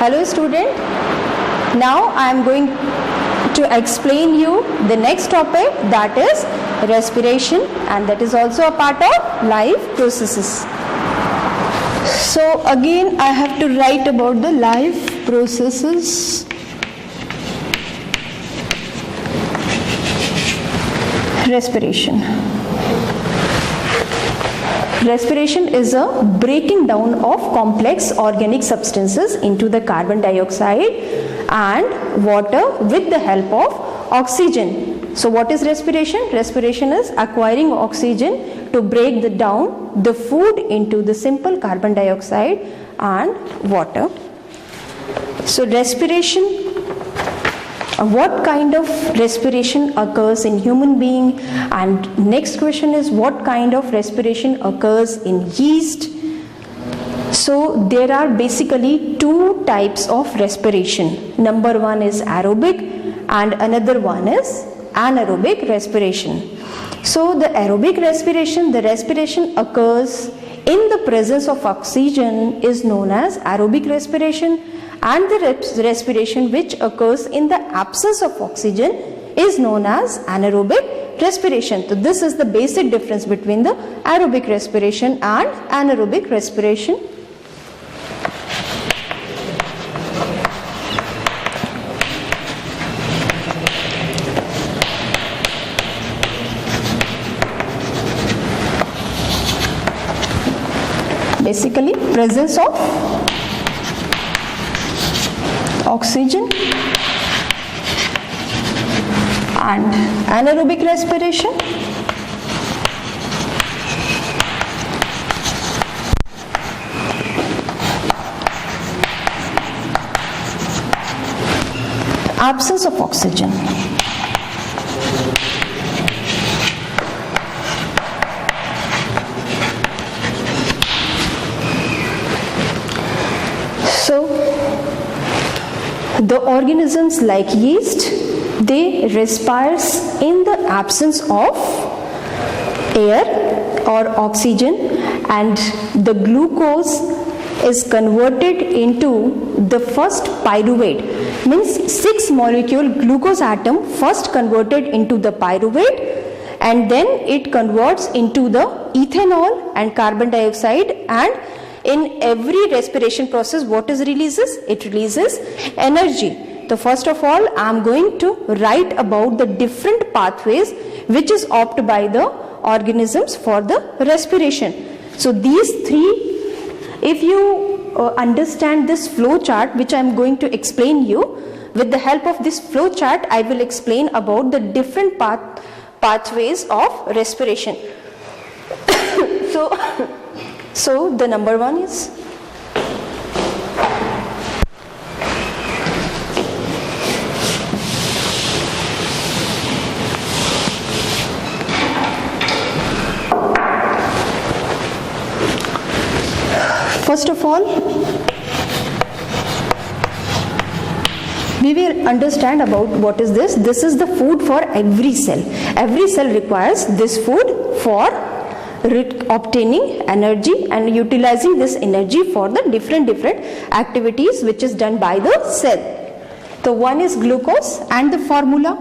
Hello student, now I am going to explain you the next topic, that is respiration, and that is also a part of life processes. So again I have to write about the life processes. Respiration. Respiration is a breaking down of complex organic substances into the carbon dioxide and water with the help of oxygen. So what is respiration? Respiration is acquiring oxygen to break down the food into the simple carbon dioxide and water. So respiration, what kind of respiration occurs in human being, and next question is what kind of respiration occurs in yeast. So there are basically two types of respiration. Number one is aerobic and another one is anaerobic respiration. So the aerobic respiration, the respiration occurs in the presence of oxygen, is known as aerobic respiration, and the respiration which occurs in the absence of oxygen is known as anaerobic respiration. So this is the basic difference between the aerobic respiration and anaerobic respiration. Basically, presence of oxygen and anaerobic respiration. Absence of oxygen. So the organisms like yeast, they respire in the absence of air or oxygen, and the glucose is converted into the first pyruvate, means 6 molecule glucose atom first converted into the pyruvate, and then it converts into the ethanol and carbon dioxide, and in every respiration process what is releases? It releases energy. So first of all I am going to write about the different pathways which is opted by the organisms for the respiration. So these three, if you understand this flow chart which I am going to explain you, with the help of this flow chart I will explain about the different pathways of respiration. So the number one is first of all we will understand about what is this. This is the food for every cell. Every cell requires this food for obtaining energy and utilizing this energy for the different activities which is done by the cell. So one is glucose, and the formula,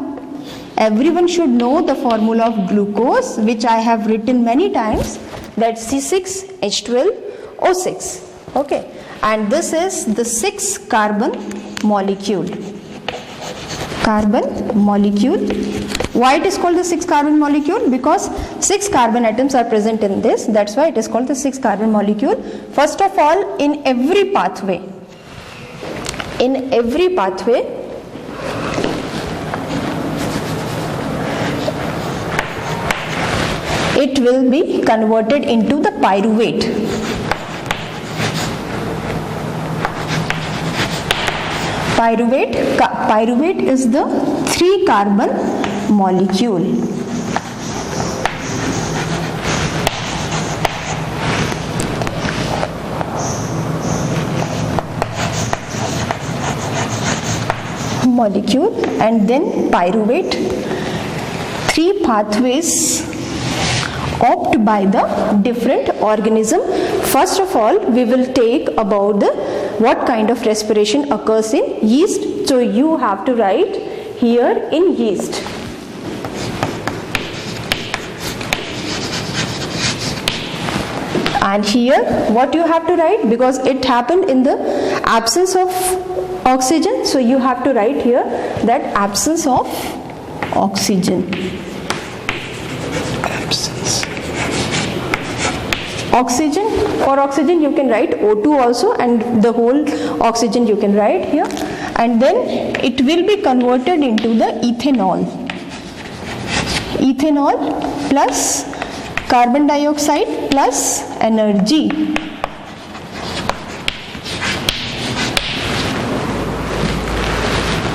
everyone should know the formula of glucose which I have written many times, that's C6H12O6. Okay, and this is the 6 carbon molecule. Why it is called the 6 carbon molecule? Because 6 carbon atoms are present in this, that's why it is called the 6 carbon molecule. First of all, in every pathway it will be converted into the pyruvate. Pyruvate is the 3 carbon molecule. And then pyruvate, 3 pathways opted by the different organism. First of all, we will take about the what kind of respiration occurs in yeast. So you have to write here in yeast. And here what you have to write, because it happened in the absence of oxygen, so you have to write here that absence of oxygen. Oxygen, for oxygen you can write O2 also, and the whole oxygen you can write here, and then it will be converted into the ethanol. Ethanol plus carbon dioxide plus energy.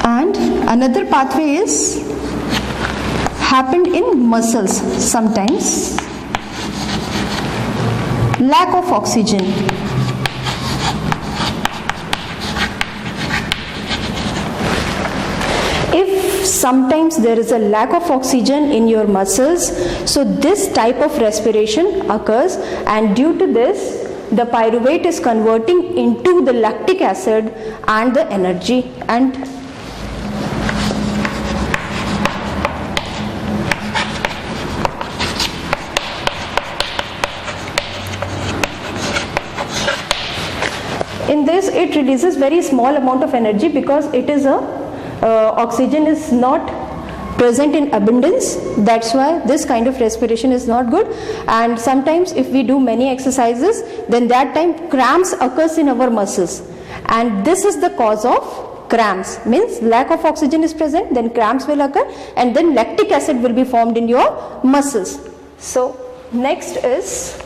And another pathway is happened in muscles sometimes. Lack of oxygen. If sometimes there is a lack of oxygen in your muscles, so this type of respiration occurs, and due to this the pyruvate is converting into the lactic acid and the energy. And in this it releases very small amount of energy, because it is a oxygen is not present in abundance. That's why this kind of respiration is not good. And sometimes if we do many exercises, then that time cramps occurs in our muscles, and this is the cause of cramps. Means lack of oxygen is present, then cramps will occur, and then lactic acid will be formed in your muscles. So next is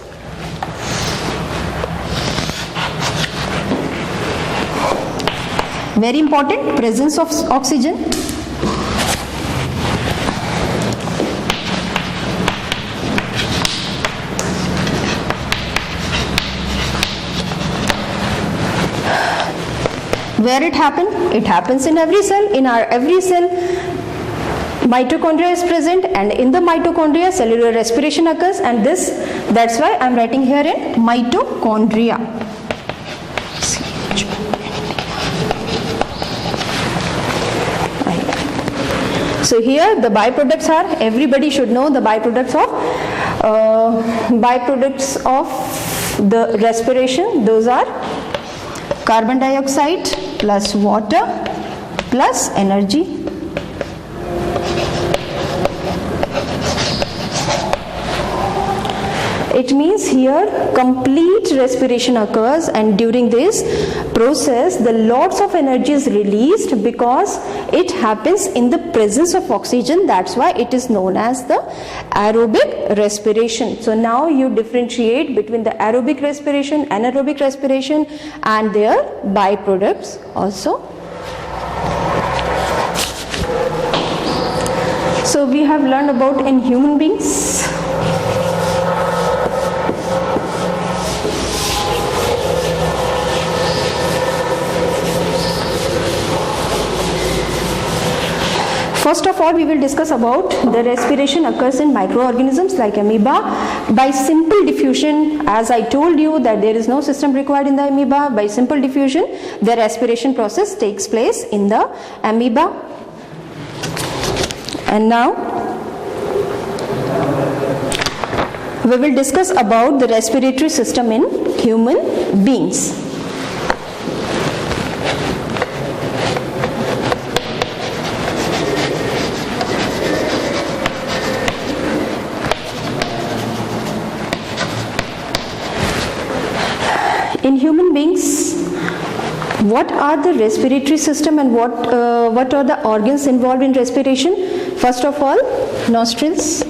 very important, presence of oxygen. Where it happens? It happens in every cell. In our every cell, mitochondria is present, and in the mitochondria cellular respiration occurs, and that's why I am writing here in mitochondria. So here the byproducts are, everybody should know the byproducts of the respiration. Those are carbon dioxide plus water plus energy. It means here complete respiration occurs, and during this process the lots of energy is released because it happens in the presence of oxygen. That's why it is known as the aerobic respiration. So now you differentiate between the aerobic respiration, anaerobic respiration, and their byproducts also. So we have learned about in human beings. First of all, we will discuss about the respiration occurs in microorganisms like amoeba by simple diffusion. As I told you that there is no system required in the amoeba, by simple diffusion the respiration process takes place in the amoeba. And now we will discuss about the respiratory system in human beings. In human beings, what are the respiratory system and what are the organs involved in respiration? First of all, nostrils.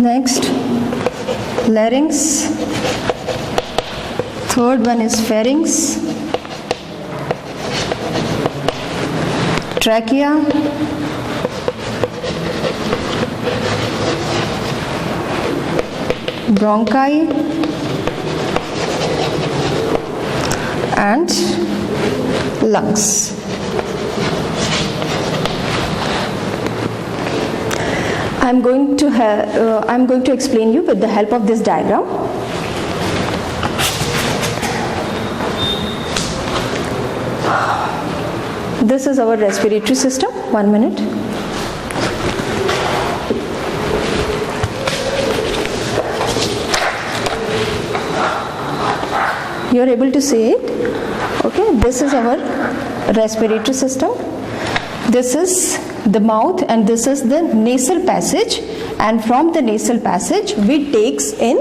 Next, larynx. Third one is pharynx. Trachea. Bronchi and lungs. I'm going to explain you with the help of this diagram. This is our respiratory system. 1 minute. You are able to see it? Okay, this is our respiratory system. This is the mouth and this is the nasal passage, and from the nasal passage we takes in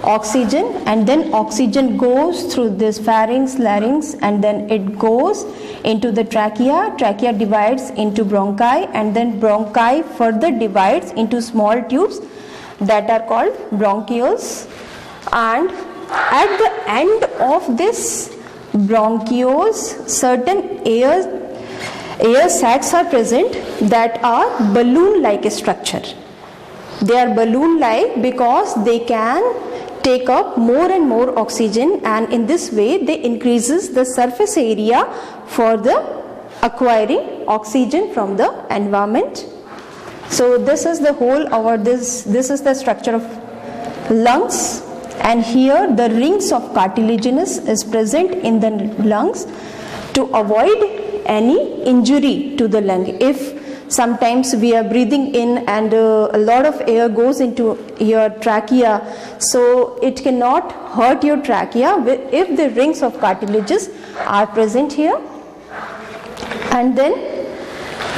oxygen, and then oxygen goes through this pharynx, larynx, and then it goes into the trachea. Trachea divides into bronchi, and then bronchi further divides into small tubes that are called bronchioles, and at the end of this bronchioles certain air sacs are present that are balloon-like structure. They are balloon-like because they can take up more and more oxygen, and in this way they increases the surface area for the acquiring oxygen from the environment. So this is the whole this is the structure of lungs, and here the rings of cartilaginous is present in the lungs to avoid any injury to the lung. If sometimes we are breathing in and a lot of air goes into your trachea, so it cannot hurt your trachea if the rings of cartilages are present here. And then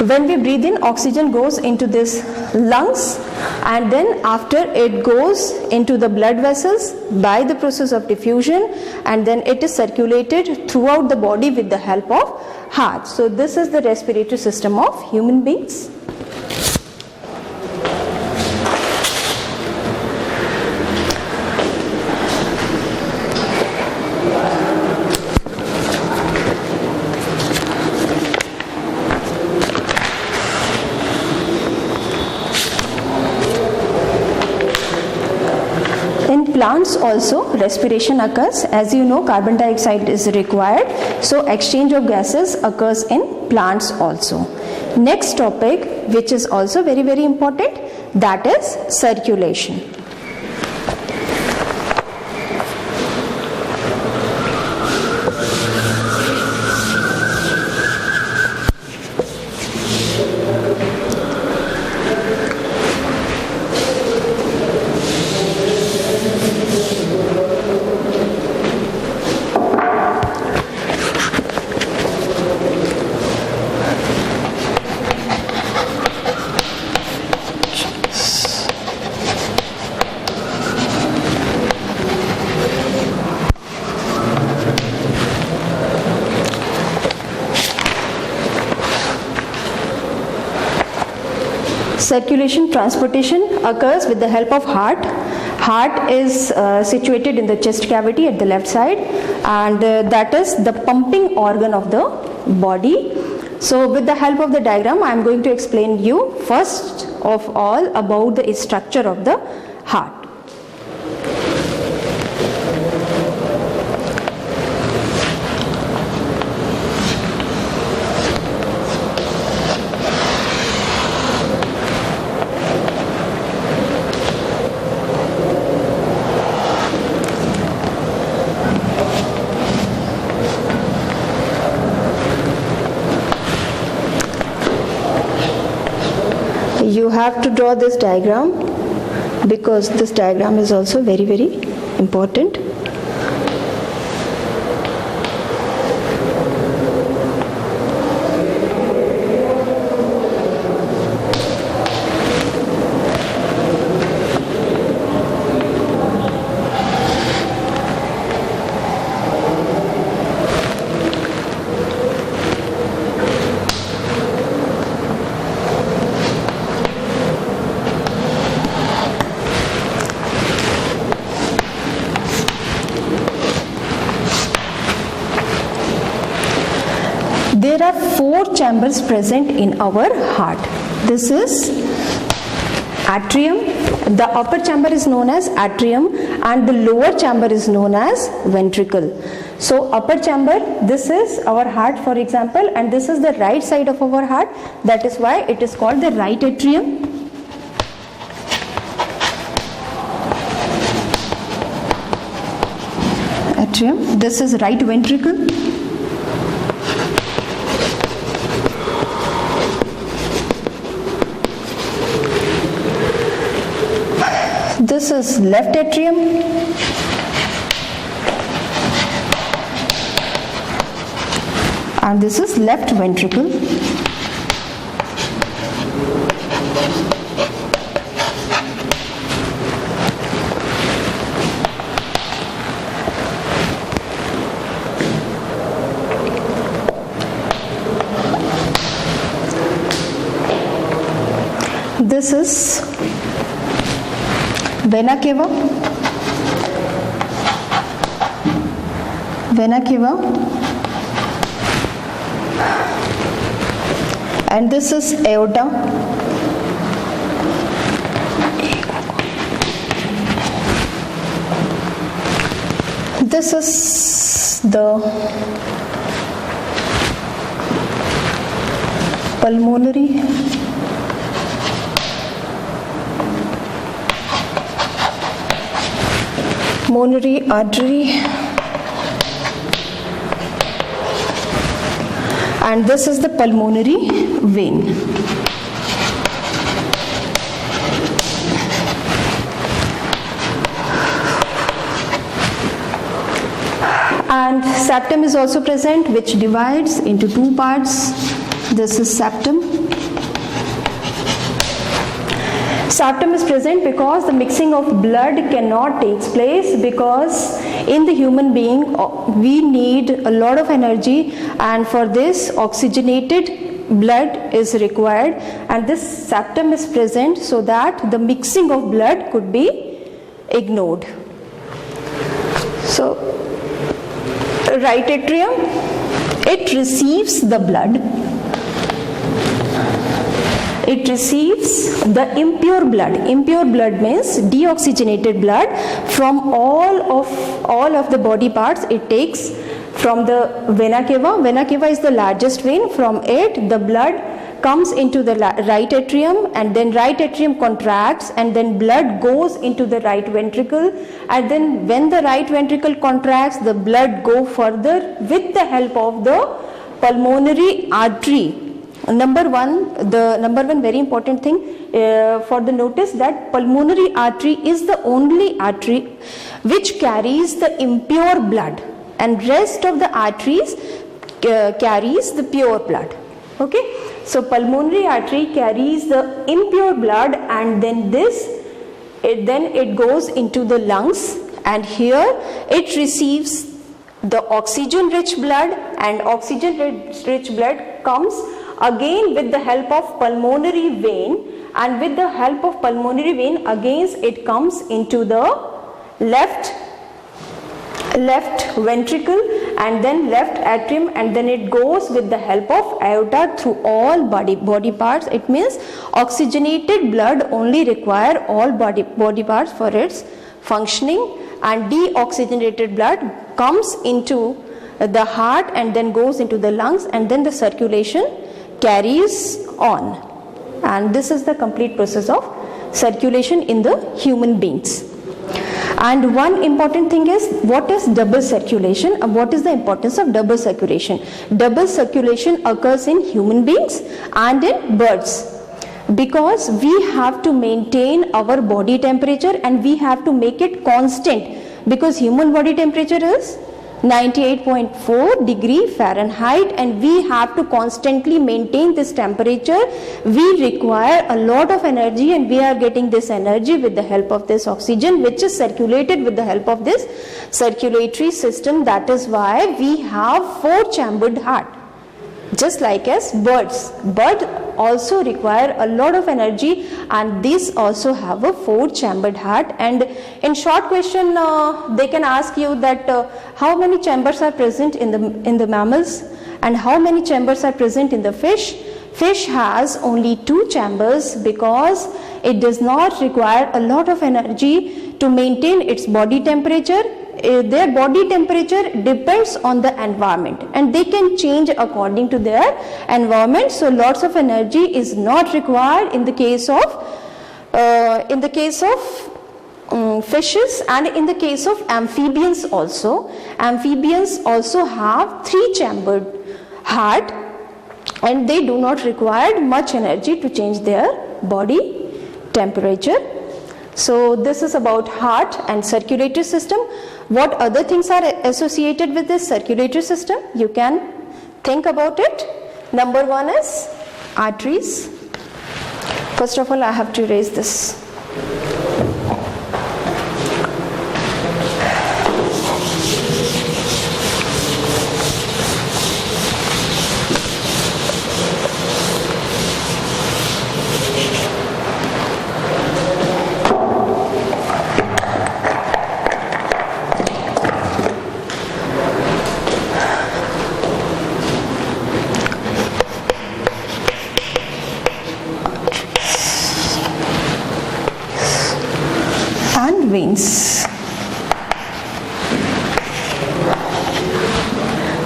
when we breathe in, oxygen goes into this lungs, and then after it goes into the blood vessels by the process of diffusion, and then it is circulated throughout the body with the help of heart. So this is the respiratory system of human beings. Plants also respiration occurs. As you know, carbon dioxide is required, so exchange of gases occurs in plants also. Next topic, which is also very important, that is circulation. Circulation transportation occurs with the help of heart. Heart is situated in the chest cavity at the left side, and that is the pumping organ of the body. So with the help of the diagram, I am going to explain you first of all about the structure of the heart. You have to draw this diagram because this diagram is also very important. There are 4 chambers present in our heart. This is atrium. The upper chamber is known as atrium and the lower chamber is known as ventricle. So upper chamber, this is our heart for example, and this is the right side of our heart. That is why it is called the right atrium. atrium. This is right ventricle. This is left atrium. And this is left ventricle. This is vena cava. Vena cava. And this is aorta. This is the pulmonary. Pulmonary artery, and this is the pulmonary vein. And septum is also present, which divides into two parts. This is septum. Septum is present because the mixing of blood cannot take place, because in the human being we need a lot of energy, and for this oxygenated blood is required, and this septum is present so that the mixing of blood could be ignored. So right atrium, it receives the blood. It receives the impure blood. Impure blood means deoxygenated blood from all of the body parts. It takes from the vena cava. Vena cava is the largest vein. From it, the blood comes into the right atrium, and then right atrium contracts, and then blood goes into the right ventricle, and then when the right ventricle contracts, the blood go further with the help of the pulmonary artery. Number one very important thing for the notice, that pulmonary artery is the only artery which carries the impure blood, and rest of the arteries carries the pure blood. Okay, so pulmonary artery carries the impure blood, and then it goes into the lungs, and here it receives the oxygen rich blood, and oxygen rich blood comes again with the help of pulmonary vein, and with the help of pulmonary vein again it comes into the left ventricle, and then left atrium, and then it goes with the help of aorta through all body parts. It means oxygenated blood only require all body parts for its functioning, and deoxygenated blood comes into the heart and then goes into the lungs, and then the circulation carries on. And this is the complete process of circulation in the human beings. And one important thing is, what is double circulation and what is the importance of double circulation? Double circulation occurs in human beings and in birds, because we have to maintain our body temperature and we have to make it constant, because human body temperature is 98.4 degree Fahrenheit, and we have to constantly maintain this temperature. We require a lot of energy, and we are getting this energy with the help of this oxygen, which is circulated with the help of this circulatory system. That is why we have 4-chambered heart, just like as birds. Birds also require a lot of energy, and these also have a 4-chambered heart. And in short question, they can ask you that how many chambers are present in the mammals, and how many chambers are present in the fish. Fish has only 2 chambers, because it does not require a lot of energy to maintain its body temperature. Their body temperature depends on the environment, and they can change according to their environment, so lots of energy is not required in the case of fishes, and in the case of amphibians also have 3-chambered heart, and they do not require much energy to change their body temperature. So this is about heart and circulatory system. What other things are associated with this circulatory system? You can think about it. Number 1 is arteries. First of all, I have to erase this. Veins.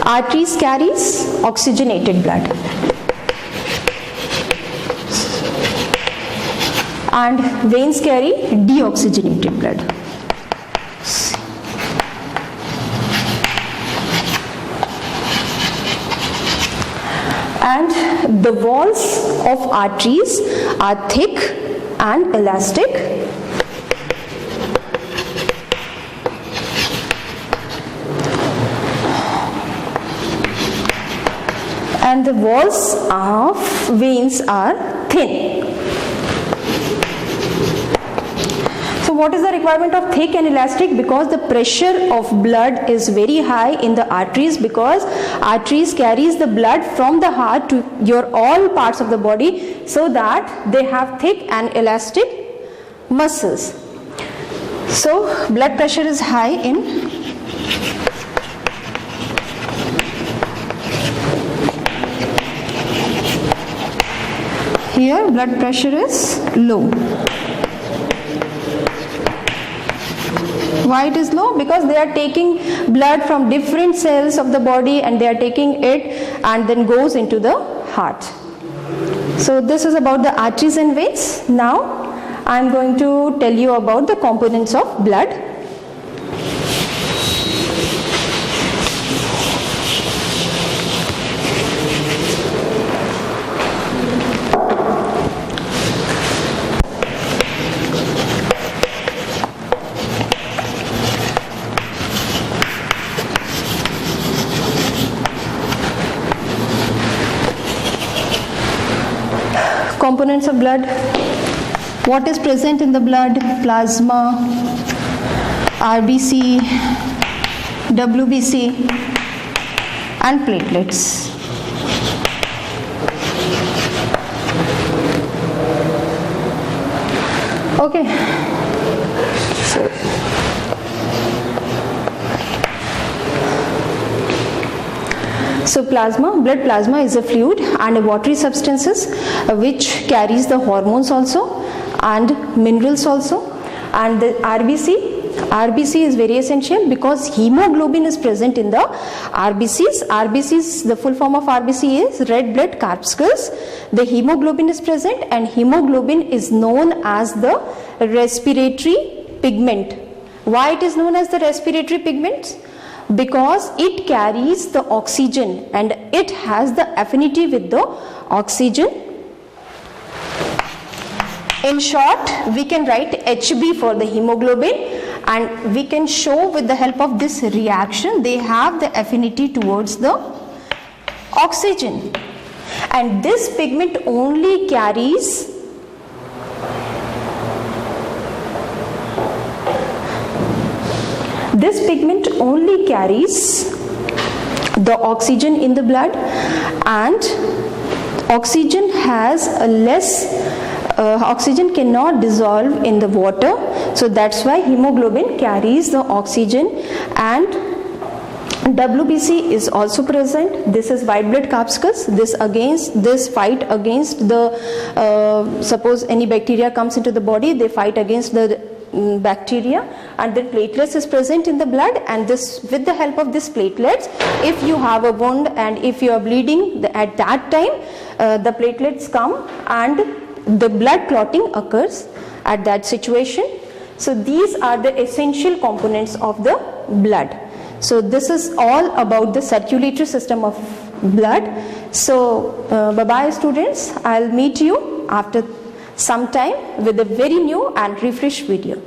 Arteries carries oxygenated blood, and veins carry deoxygenated blood. And the walls of arteries are thick and elastic. And the walls of veins are thin. So what is the requirement of thick and elastic? Because the pressure of blood is very high in the arteries, because arteries carries the blood from the heart to your all parts of the body, so that they have thick and elastic muscles. So blood pressure is high in here, blood pressure is low. Why it is low? Because they are taking blood from different cells of the body, and they are taking it and then goes into the heart. So this is about the arteries and veins. Now I am going to tell you about the components of blood. Components of blood. What is present in the blood? Plasma, RBC, WBC, and platelets. Okay. So plasma, blood plasma is a fluid and a watery substances which carries the hormones also and minerals also. And the RBC is very essential because hemoglobin is present in the RBCs. The full form of RBC is red blood corpuscles. The hemoglobin is present, and hemoglobin is known as the respiratory pigment. Why it is known as the respiratory pigment? Because it carries the oxygen and it has the affinity with the oxygen. In short, we can write HB for the hemoglobin, and we can show with the help of this reaction they have the affinity towards the oxygen. And this pigment only carries the oxygen in the blood, and oxygen has a less oxygen cannot dissolve in the water, so that's why hemoglobin carries the oxygen. And WBC is also present. This is white blood corpuscles. This fight against the suppose any bacteria comes into the body, they fight against the bacteria. And then platelets is present in the blood, and this, with the help of this platelets, if you have a wound and if you are bleeding, at that time the platelets come and the blood clotting occurs at that situation. So these are the essential components of the blood. So this is all about the circulatory system of blood. So bye bye students, I'll meet you after some time with a very new and refreshed video.